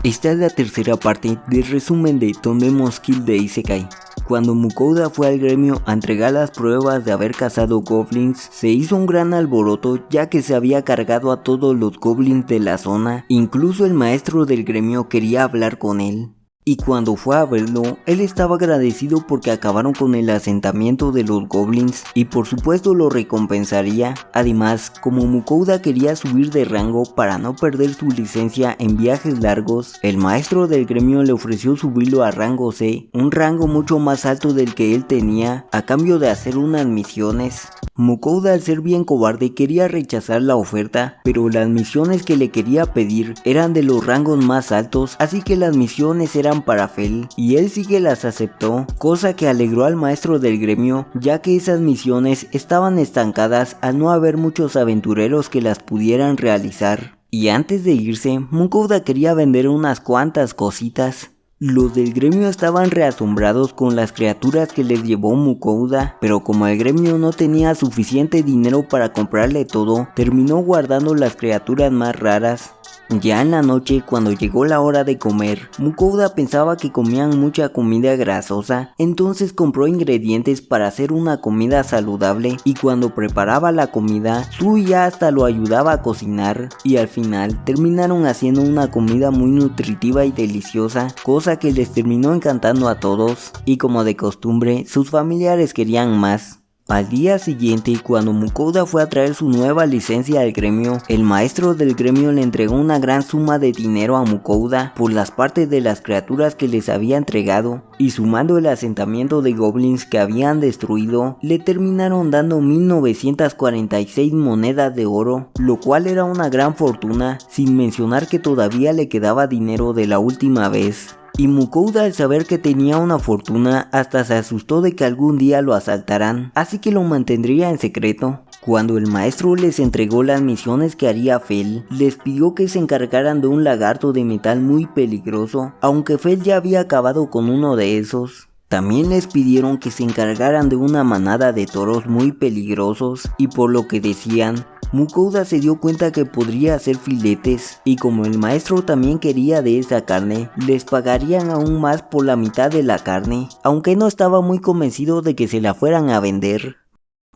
Esta es la tercera parte del resumen de Tondemos Kill de Isekai. Cuando Mukouda fue al gremio a entregar las pruebas de haber cazado goblins, se hizo un gran alboroto ya que se había cargado a todos los goblins de la zona, incluso el maestro del gremio quería hablar con él. Y cuando fue a verlo, él estaba agradecido porque acabaron con el asentamiento de los goblins y por supuesto lo recompensaría. Además, como Mukouda quería subir de rango para no perder su licencia en viajes largos, el maestro del gremio le ofreció subirlo a rango C, un rango mucho más alto del que él tenía, a cambio de hacer unas misiones. Mukouda, al ser bien cobarde, quería rechazar la oferta, pero las misiones que le quería pedir eran de los rangos más altos, así que las misiones eran para Fel, y él sí que las aceptó, cosa que alegró al maestro del gremio, ya que esas misiones estaban estancadas al no haber muchos aventureros que las pudieran realizar. Y antes de irse, Mukouda quería vender unas cuantas cositas. Los del gremio estaban reasombrados con las criaturas que les llevó Mukouda, pero como el gremio no tenía suficiente dinero para comprarle todo, terminó guardando las criaturas más raras. Ya en la noche, cuando llegó la hora de comer, Mukouda pensaba que comían mucha comida grasosa, entonces compró ingredientes para hacer una comida saludable, y cuando preparaba la comida, Suya hasta lo ayudaba a cocinar, y al final terminaron haciendo una comida muy nutritiva y deliciosa, cosa que les terminó encantando a todos, y como de costumbre, sus familiares querían más. Al día siguiente, cuando Mukouda fue a traer su nueva licencia al gremio, el maestro del gremio le entregó una gran suma de dinero a Mukouda por las partes de las criaturas que les había entregado, y sumando el asentamiento de goblins que habían destruido, le terminaron dando 1946 monedas de oro, lo cual era una gran fortuna, sin mencionar que todavía le quedaba dinero de la última vez. Y Mukouda, al saber que tenía una fortuna, hasta se asustó de que algún día lo asaltaran, así que lo mantendría en secreto. Cuando el maestro les entregó las misiones que haría Fel, les pidió que se encargaran de un lagarto de metal muy peligroso, aunque Fel ya había acabado con uno de esos. También les pidieron que se encargaran de una manada de toros muy peligrosos, y por lo que decían, Mukouda se dio cuenta que podría hacer filetes, y como el maestro también quería de esa carne, les pagarían aún más por la mitad de la carne, aunque no estaba muy convencido de que se la fueran a vender.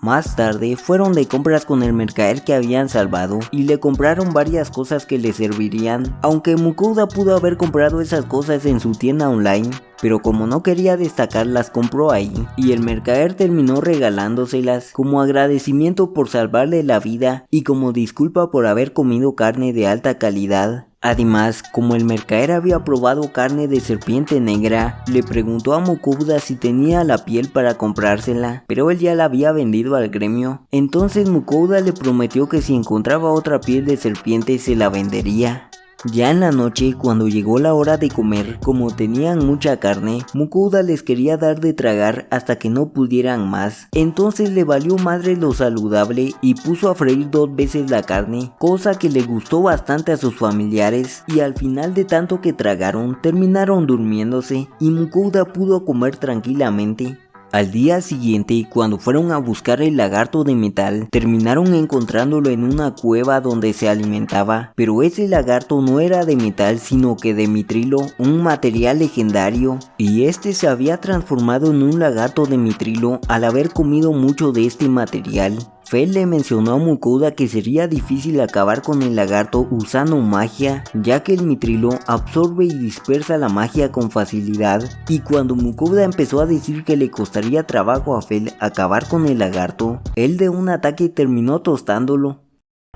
Más tarde fueron de compras con el mercader que habían salvado y le compraron varias cosas que le servirían, aunque Mukouda pudo haber comprado esas cosas en su tienda online, pero como no quería destacar las compró ahí, y el mercader terminó regalándoselas como agradecimiento por salvarle la vida y como disculpa por haber comido carne de alta calidad. Además, como el mercader había probado carne de serpiente negra, le preguntó a Mukouda si tenía la piel para comprársela, pero él ya la había vendido al gremio. Entonces Mukouda le prometió que si encontraba otra piel de serpiente se la vendería. Ya en la noche, cuando llegó la hora de comer, como tenían mucha carne, Mukouda les quería dar de tragar hasta que no pudieran más. Entonces le valió madre lo saludable y puso a freír 2 veces la carne, cosa que le gustó bastante a sus familiares, y al final de tanto que tragaron, terminaron durmiéndose y Mukouda pudo comer tranquilamente. Al día siguiente, cuando fueron a buscar el lagarto de metal, terminaron encontrándolo en una cueva donde se alimentaba, pero ese lagarto no era de metal sino que de mitrilo, un material legendario, y este se había transformado en un lagarto de mitrilo al haber comido mucho de este material. Fel le mencionó a Mukouda que sería difícil acabar con el lagarto usando magia, ya que el mitrilo absorbe y dispersa la magia con facilidad, y cuando Mukouda empezó a decir que le costaría trabajo a Fel acabar con el lagarto, él de un ataque terminó tostándolo.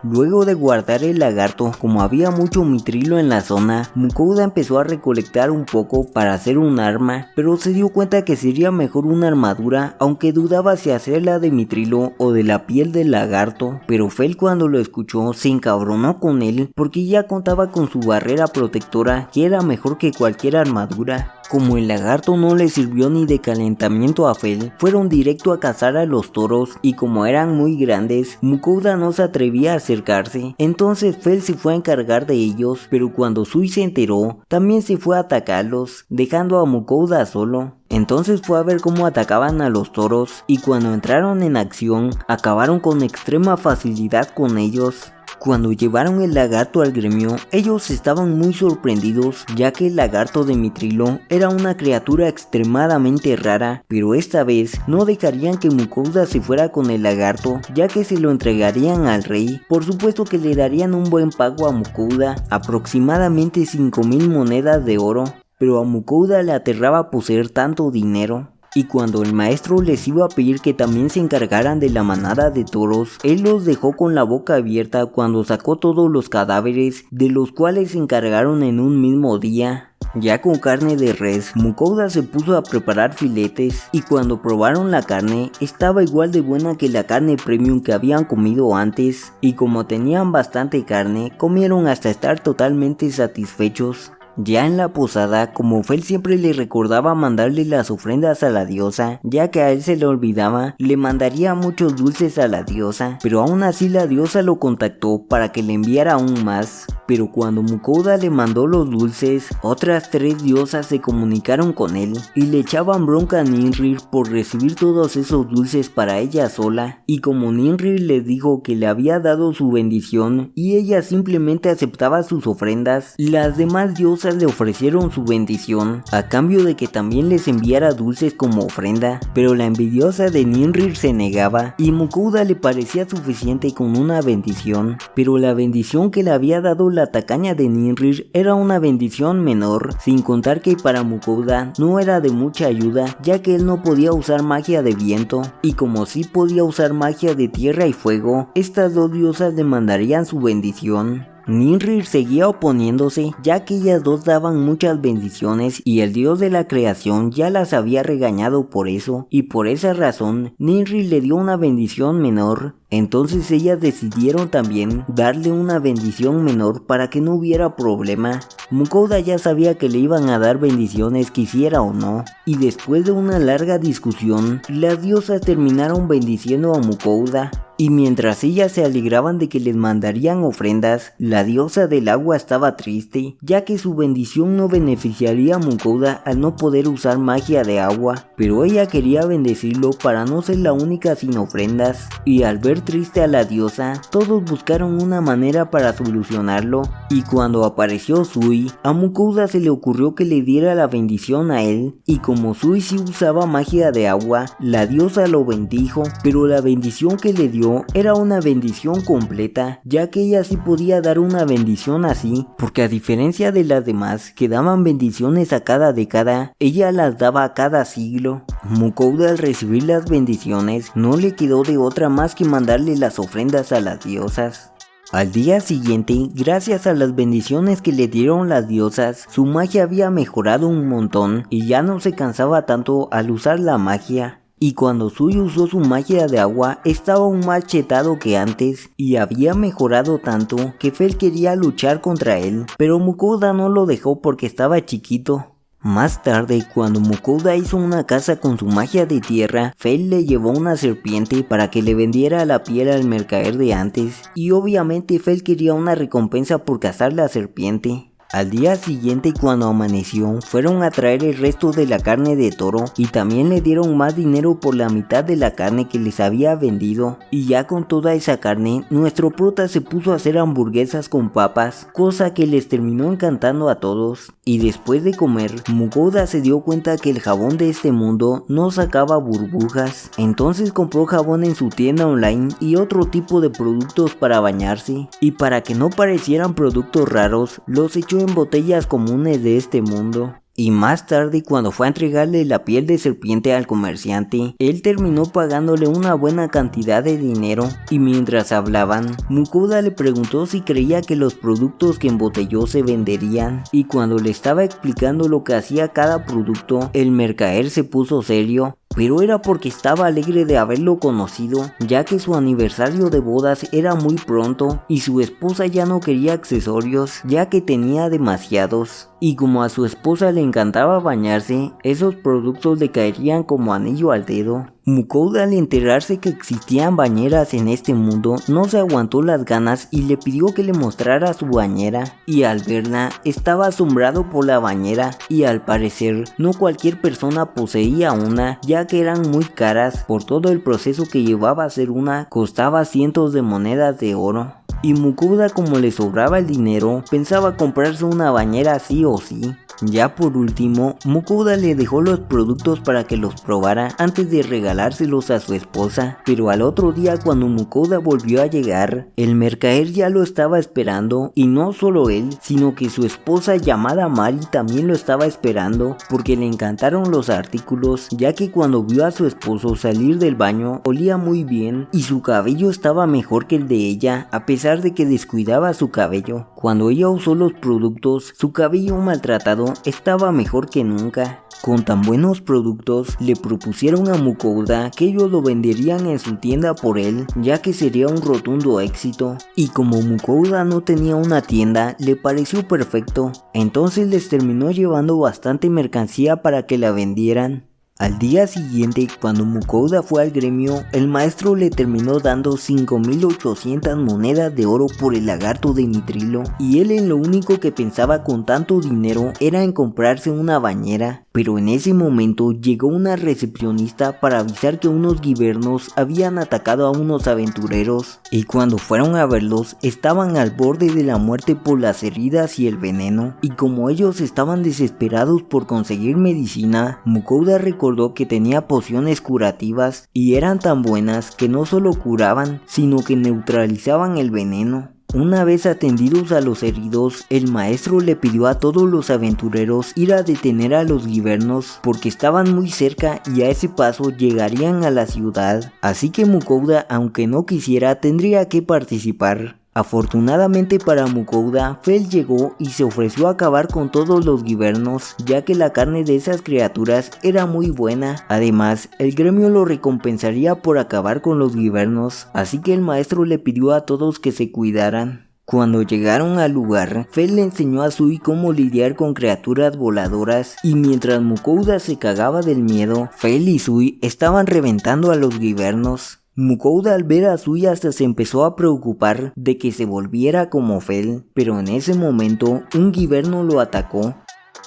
Luego de guardar el lagarto, como había mucho mitrilo en la zona, Mukouda empezó a recolectar un poco para hacer un arma, pero se dio cuenta que sería mejor una armadura, aunque dudaba si hacerla de mitrilo o de la piel del lagarto, pero Fel, cuando lo escuchó, se encabronó con él porque ya contaba con su barrera protectora, que era mejor que cualquier armadura. Como el lagarto no le sirvió ni de calentamiento a Fel, fueron directo a cazar a los toros, y como eran muy grandes, Mukouda no se atrevía a acercarse. Entonces Fel se fue a encargar de ellos, pero cuando Sui se enteró, también se fue a atacarlos, dejando a Mukouda solo. Entonces fue a ver cómo atacaban a los toros, y cuando entraron en acción, acabaron con extrema facilidad con ellos. Cuando llevaron el lagarto al gremio, ellos estaban muy sorprendidos, ya que el lagarto de Mitrilo era una criatura extremadamente rara, pero esta vez no dejarían que Mukouda se fuera con el lagarto, ya que se lo entregarían al rey. Por supuesto que le darían un buen pago a Mukouda, aproximadamente 5000 monedas de oro, pero a Mukouda le aterraba poseer tanto dinero. Y cuando el maestro les iba a pedir que también se encargaran de la manada de toros, él los dejó con la boca abierta cuando sacó todos los cadáveres, de los cuales se encargaron en un mismo día. Ya con carne de res, Mukouda se puso a preparar filetes, y cuando probaron la carne, estaba igual de buena que la carne premium que habían comido antes, y como tenían bastante carne, comieron hasta estar totalmente satisfechos. Ya en la posada, como Fel siempre le recordaba mandarle las ofrendas a la diosa, ya que a él se le olvidaba, le mandaría muchos dulces a la diosa, pero aún así la diosa lo contactó para que le enviara aún más. Pero cuando Mukouda le mandó los dulces, otras 3 diosas se comunicaron con él y le echaban bronca a Ninrir por recibir todos esos dulces para ella sola, y como Ninrir les dijo que le había dado su bendición y ella simplemente aceptaba sus ofrendas, las demás diosas le ofrecieron su bendición a cambio de que también les enviara dulces como ofrenda, pero la envidiosa de Ninrir se negaba y Mukouda le parecía suficiente con una bendición, pero la bendición que le había dado la tacaña de Ninrir era una bendición menor, sin contar que para Mukouda no era de mucha ayuda, ya que él no podía usar magia de viento, y como sí podía usar magia de tierra y fuego, estas 2 diosas le mandarían su bendición. Ninrir seguía oponiéndose, ya que ellas 2 daban muchas bendiciones y el dios de la creación ya las había regañado por eso, y por esa razón Ninrir le dio una bendición menor. Entonces ellas decidieron también darle una bendición menor para que no hubiera problema. Mukouda ya sabía que le iban a dar bendiciones quisiera o no, y después de una larga discusión, las diosas terminaron bendiciendo a Mukouda. Y mientras ellas se alegraban de que les mandarían ofrendas, la diosa del agua estaba triste, ya que su bendición no beneficiaría a Mukouda al no poder usar magia de agua, pero ella quería bendecirlo para no ser la única sin ofrendas, y al ver triste a la diosa, todos buscaron una manera para solucionarlo, y cuando apareció Sui, a Mukouda se le ocurrió que le diera la bendición a él, y como Sui sí usaba magia de agua, la diosa lo bendijo, pero la bendición que le dio era una bendición completa, ya que ella sí podía dar una bendición así, porque a diferencia de las demás que daban bendiciones a cada década, ella las daba a cada siglo. Mukouda al recibir las bendiciones no le quedó de otra más que mandarle las ofrendas a las diosas. Al día siguiente, gracias a las bendiciones que le dieron las diosas, su magia había mejorado un montón y ya no se cansaba tanto al usar la magia. Y cuando Sui usó su magia de agua, estaba aún más chetado que antes, y había mejorado tanto que Fel quería luchar contra él, pero Mukouda no lo dejó porque estaba chiquito. Más tarde, cuando Mukouda hizo una casa con su magia de tierra, Fel le llevó una serpiente para que le vendiera la piel al mercader de antes, y obviamente Fel quería una recompensa por cazar la serpiente. Al día siguiente, cuando amaneció, fueron a traer el resto de la carne de toro y también le dieron más dinero por la mitad de la carne que les había vendido, y ya con toda esa carne, nuestro prota se puso a hacer hamburguesas con papas, cosa que les terminó encantando a todos. Y después de comer, Mukouda se dio cuenta que el jabón de este mundo no sacaba burbujas, entonces compró jabón en su tienda online y otro tipo de productos para bañarse, y para que no parecieran productos raros, los echó en botellas comunes de este mundo. Y más tarde, cuando fue a entregarle la piel de serpiente al comerciante, él terminó pagándole una buena cantidad de dinero, y mientras hablaban, Mukouda le preguntó si creía que los productos que embotelló se venderían, y cuando le estaba explicando lo que hacía cada producto, el mercader se puso serio, pero era porque estaba alegre de haberlo conocido, ya que su aniversario de bodas era muy pronto y su esposa ya no quería accesorios, ya que tenía demasiados. Y como a su esposa le encantaba bañarse, esos productos le caerían como anillo al dedo. Mukouda, al enterarse que existían bañeras en este mundo, no se aguantó las ganas y le pidió que le mostrara su bañera, y al verla estaba asombrado por la bañera, y al parecer no cualquier persona poseía una, ya que eran muy caras por todo el proceso que llevaba a hacer una, costaba cientos de monedas de oro. y Mukouda, como le sobraba el dinero, pensaba comprarse una bañera sí o sí. Ya por último, Mukouda le dejó los productos para que los probara antes de regalárselos a su esposa, pero al otro día cuando Mukouda volvió a llegar, el mercader ya lo estaba esperando, y no solo él, sino que su esposa llamada Mari también lo estaba esperando porque le encantaron los artículos, ya que cuando vio a su esposo salir del baño olía muy bien y su cabello estaba mejor que el de ella, a pesar de que descuidaba su cabello. Cuando ella usó los productos, su cabello maltratado estaba mejor que nunca. Con tan buenos productos, le propusieron a Mukouda que ellos lo venderían en su tienda por él, ya que sería un rotundo éxito. Y como Mukouda no tenía una tienda, le pareció perfecto. Entonces les terminó llevando bastante mercancía para que la vendieran. Al día siguiente, cuando Mukouda fue al gremio, el maestro le terminó dando 5.800 monedas de oro por el lagarto de Mitrilo, y él en lo único que pensaba con tanto dinero era en comprarse una bañera. Pero en ese momento llegó una recepcionista para avisar que unos guibernos habían atacado a unos aventureros, y cuando fueron a verlos estaban al borde de la muerte por las heridas y el veneno, y como ellos estaban desesperados por conseguir medicina, Mukouda recordó que tenía pociones curativas y eran tan buenas que no solo curaban, sino que neutralizaban el veneno. Una vez atendidos a los heridos, el maestro le pidió a todos los aventureros ir a detener a los guibernos porque estaban muy cerca y a ese paso llegarían a la ciudad, así que Mukouda, aunque no quisiera, tendría que participar. Afortunadamente para Mukouda, Fel llegó y se ofreció a acabar con todos los guibernos, ya que la carne de esas criaturas era muy buena. Además, el gremio lo recompensaría por acabar con los guibernos, así que el maestro le pidió a todos que se cuidaran. Cuando llegaron al lugar, Fel le enseñó a Sui cómo lidiar con criaturas voladoras, y mientras Mukouda se cagaba del miedo, Fel y Sui estaban reventando a los guibernos. Mukouda al ver a Sui hasta se empezó a preocupar de que se volviera como Fel, pero en ese momento un guiberno lo atacó.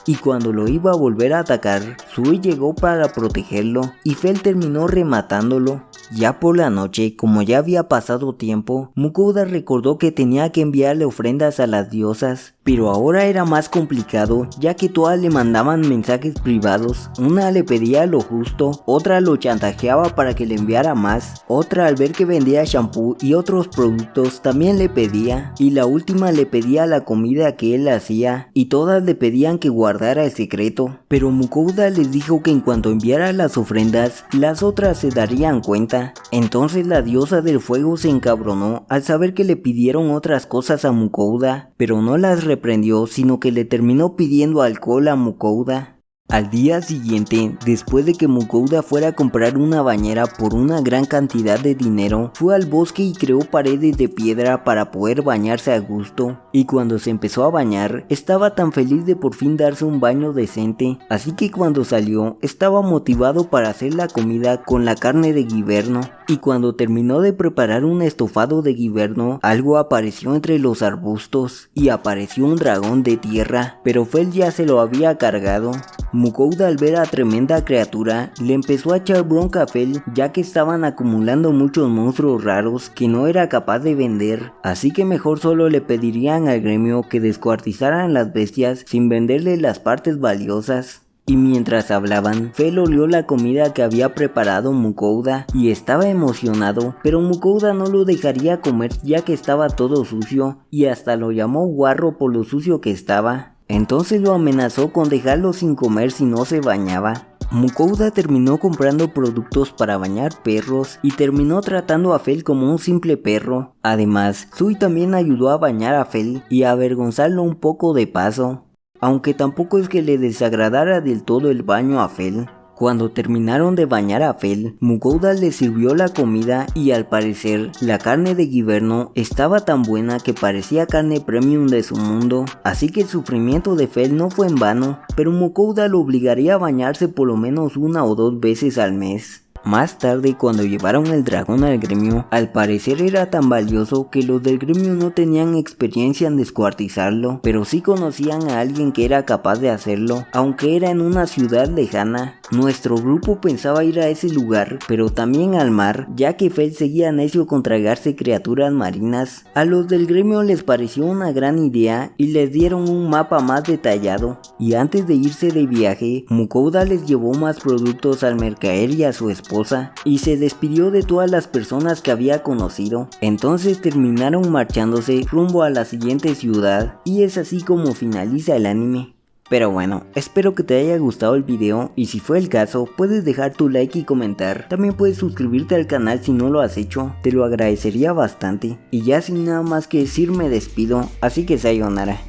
Y cuando lo iba a volver a atacar, Sui llegó para protegerlo y Fel terminó rematándolo. Ya por la noche, como ya había pasado tiempo, Mukouda recordó que tenía que enviarle ofrendas a las diosas, pero ahora era más complicado, ya que todas le mandaban mensajes privados. Una le pedía lo justo, otra lo chantajeaba para que le enviara más, otra al ver que vendía shampoo y otros productos también le pedía, y la última le pedía la comida que él hacía, y todas le pedían que guardara el secreto. Pero Mukouda les dijo que en cuanto enviara las ofrendas, las otras se darían cuenta. Entonces la diosa del fuego se encabronó al saber que le pidieron otras cosas a Mukouda, pero no las reprendió, sino que le terminó pidiendo alcohol a Mukouda. Al día siguiente, después de que Mukouda fuera a comprar una bañera por una gran cantidad de dinero, fue al bosque y creó paredes de piedra para poder bañarse a gusto. Y cuando se empezó a bañar, estaba tan feliz de por fin darse un baño decente, así que cuando salió, estaba motivado para hacer la comida con la carne de guiberno. Y cuando terminó de preparar un estofado de guiberno, algo apareció entre los arbustos, y apareció un dragón de tierra, pero Fel ya se lo había cargado. Mukouda al ver a tremenda criatura, le empezó a echar bronca a Fel, ya que estaban acumulando muchos monstruos raros que no era capaz de vender, así que mejor solo le pedirían al gremio que descuartizaran las bestias sin venderle las partes valiosas. Y mientras hablaban, Fel olió la comida que había preparado Mukouda y estaba emocionado, pero Mukouda no lo dejaría comer ya que estaba todo sucio, y hasta lo llamó guarro por lo sucio que estaba. Entonces lo amenazó con dejarlo sin comer si no se bañaba. Mukouda terminó comprando productos para bañar perros y terminó tratando a Fel como un simple perro. Además, Sui también ayudó a bañar a Fel y a avergonzarlo un poco de paso, aunque tampoco es que le desagradara del todo el baño a Fel. Cuando terminaron de bañar a Fel, Mukouda le sirvió la comida y al parecer la carne de guiberno estaba tan buena que parecía carne premium de su mundo, así que el sufrimiento de Fel no fue en vano, pero Mukouda lo obligaría a bañarse por lo menos 1 o 2 veces al mes. Más tarde, cuando llevaron el dragón al gremio, al parecer era tan valioso que los del gremio no tenían experiencia en descuartizarlo, pero sí conocían a alguien que era capaz de hacerlo, aunque era en una ciudad lejana. Nuestro grupo pensaba ir a ese lugar, pero también al mar, ya que Fell seguía necio con tragarse criaturas marinas. A los del gremio les pareció una gran idea y les dieron un mapa más detallado. Y antes de irse de viaje, Mukouda les llevó más productos al mercader y a su esposa, y se despidió de todas las personas que había conocido. Entonces terminaron marchándose rumbo a la siguiente ciudad, y es así como finaliza el anime. Pero bueno, espero que te haya gustado el video, y si fue el caso, puedes dejar tu like y comentar. También puedes suscribirte al canal si no lo has hecho, te lo agradecería bastante. Y ya sin nada más que decir me despido, así que sayonara.